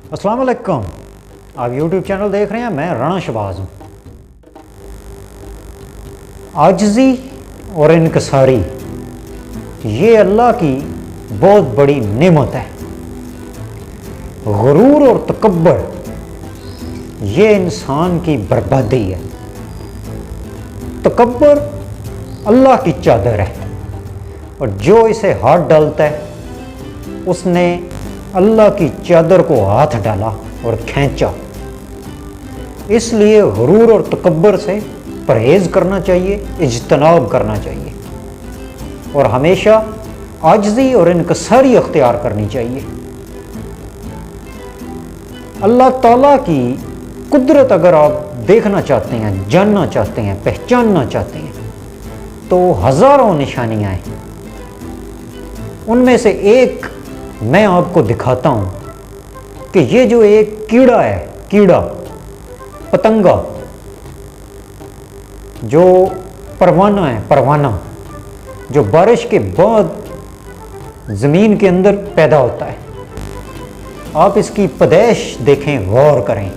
अस्सलाम वालेकुम। आप यूट्यूब चैनल देख रहे हैं, मैं राणा शहबाज हूँ। आजिज़ी और इनकसारी ये अल्लाह की बहुत बड़ी नेमत है। गुरूर और तकब्बर ये इंसान की बर्बादी है। तकब्बर अल्लाह की चादर है और जो इसे हाथ डालता है उसने अल्लाह की चादर को हाथ डाला और खींचा। इसलिए गुरूर और तकब्बर से परहेज करना चाहिए, इज्तनाब करना चाहिए और हमेशा आजिज़ी और इनकसारी अख्तियार करनी चाहिए। अल्लाह ताला की कुदरत अगर आप देखना चाहते हैं, जानना चाहते हैं, पहचानना चाहते हैं तो हज़ारों निशानियाँ हैं। उनमें से एक मैं आपको दिखाता हूँ कि ये जो एक कीड़ा है, कीड़ा पतंगा जो परवाना है, परवाना जो बारिश के बाद ज़मीन के अंदर पैदा होता है। आप इसकी पैदाइश देखें, गौर करें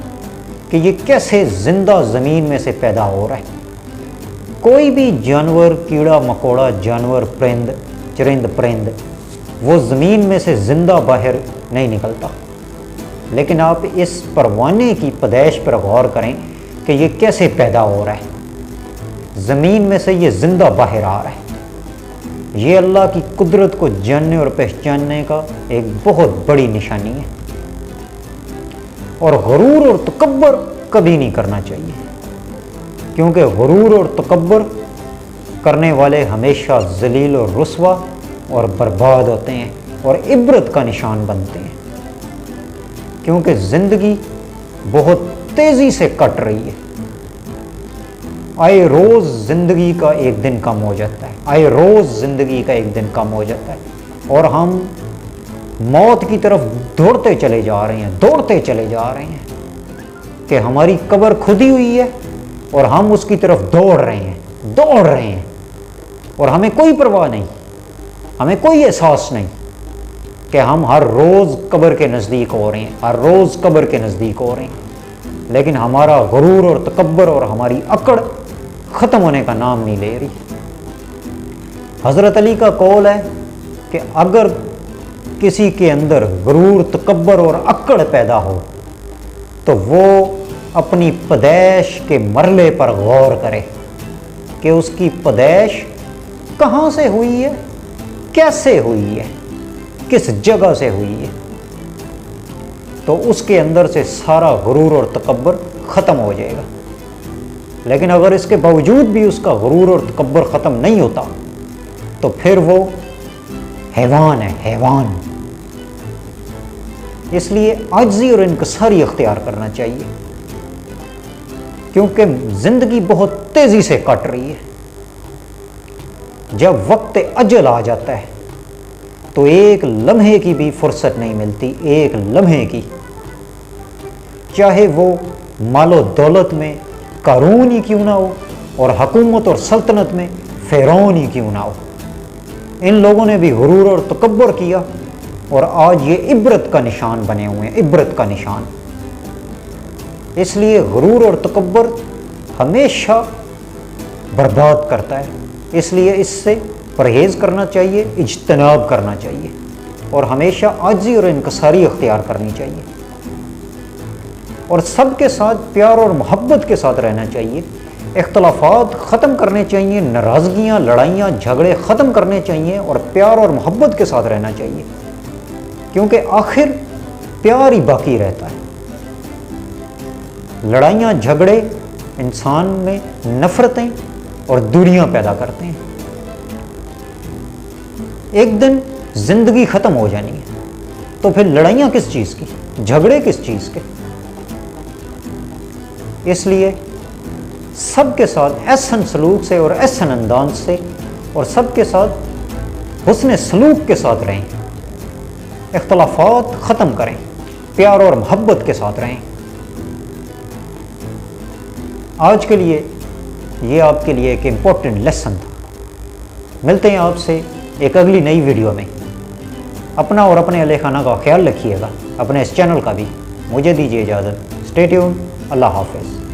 कि ये कैसे ज़िंदा ज़मीन में से पैदा हो रहा है। कोई भी जानवर, कीड़ा मकोड़ा जानवर, परिंद, चरिंद परिंद वो ज़मीन में से ज़िंदा बाहर नहीं निकलता, लेकिन आप इस परवाने की पैदाइश पर गौर करें कि ये कैसे पैदा हो रहा है। ज़मीन में से ये ज़िंदा बाहर आ रहा है। ये अल्लाह की कुदरत को जानने और पहचानने का एक बहुत बड़ी निशानी है। और गुरूर और तकब्बर कभी नहीं करना चाहिए, क्योंकि गुरूर और तकब्बर करने वाले हमेशा ज़लील और रुस्वा और बर्बाद होते हैं और इबरत का निशान बनते हैं। क्योंकि ज़िंदगी बहुत तेज़ी से कट रही है। आए रोज़ ज़िंदगी का एक दिन कम हो जाता है, आए रोज़ ज़िंदगी का एक दिन कम हो जाता है और हम मौत की तरफ दौड़ते चले जा रहे हैं, दौड़ते चले जा रहे हैं कि हमारी कब्र खुदी हुई है और हम उसकी तरफ दौड़ रहे हैं, दौड़ रहे हैं और हमें कोई परवाह नहीं, हमें कोई एहसास नहीं कि हम हर रोज़ कब्र के नज़दीक हो रहे हैं, हर रोज़ कब्र के नज़दीक हो रहे हैं। लेकिन हमारा गुरूर और तकब्बर और हमारी अकड़ ख़त्म होने का नाम नहीं ले रही। हज़रत अली का कौल है कि अगर किसी के अंदर गुरूर, तकब्बर और अकड़ पैदा हो तो वो अपनी पैदाइश के मरले पर गौर करे कि उसकी पैदाइश कहाँ से हुई है, कैसे हुई है, किस जगह से हुई है। तो उसके अंदर से सारा गुरूर और तकब्बर ख़त्म हो जाएगा। लेकिन अगर इसके बावजूद भी उसका गुरूर और तकब्बर ख़त्म नहीं होता तो फिर वो हैवान है, हैवान। इसलिए आजिज़ी और इनकसारी अख्तियार करना चाहिए, क्योंकि ज़िंदगी बहुत तेज़ी से कट रही है। जब वक्त अजल आ जाता है तो एक लम्हे की भी फुर्सत नहीं मिलती, एक लम्हे की। चाहे वो मालो दौलत में कारून ही क्यों ना हो और हुकूमत और सल्तनत में फ़िरौन ही क्यों ना हो। इन लोगों ने भी गुरूर और तकब्बर किया और आज ये इबरत का निशान बने हुए हैं, इबरत का निशान। इसलिए गुरूर और तकब्बर हमेशा बर्बाद करता है। इसलिए इससे परहेज़ करना चाहिए, इज्तनाब करना चाहिए और हमेशा आजिज़ी और इनकसारी अख्तियार करनी चाहिए और सबके साथ प्यार और मोहब्बत के साथ रहना चाहिए। इख्तलाफात ख़त्म करने चाहिए, नाराज़गियाँ, लड़ाइयाँ, झगड़े ख़त्म करने चाहिए और प्यार और मोहब्बत के साथ रहना चाहिए, क्योंकि आखिर प्यार ही बाकी रहता है। लड़ाइयाँ, झगड़े इंसान में नफ़रतें और दूरियां पैदा करते हैं। एक दिन ज़िंदगी ख़त्म हो जानी है तो फिर लड़ाइयाँ किस चीज़ की, झगड़े किस चीज़ के। इसलिए सबके साथ एहसन सलूक से और एहसन अंदाज से और सबके साथ हुस्न सलूक के साथ रहें। इख्तलाफात ख़त्म करें, प्यार और मोहब्बत के साथ रहें। आज के लिए ये आपके लिए एक इम्पोर्टेंट लेसन था। मिलते हैं आपसे एक अगली नई वीडियो में। अपना और अपने अहले खाना का ख्याल रखिएगा, अपने इस चैनल का भी। مجھے دیجیے اجازت. Stay tune. اللہ حافظ.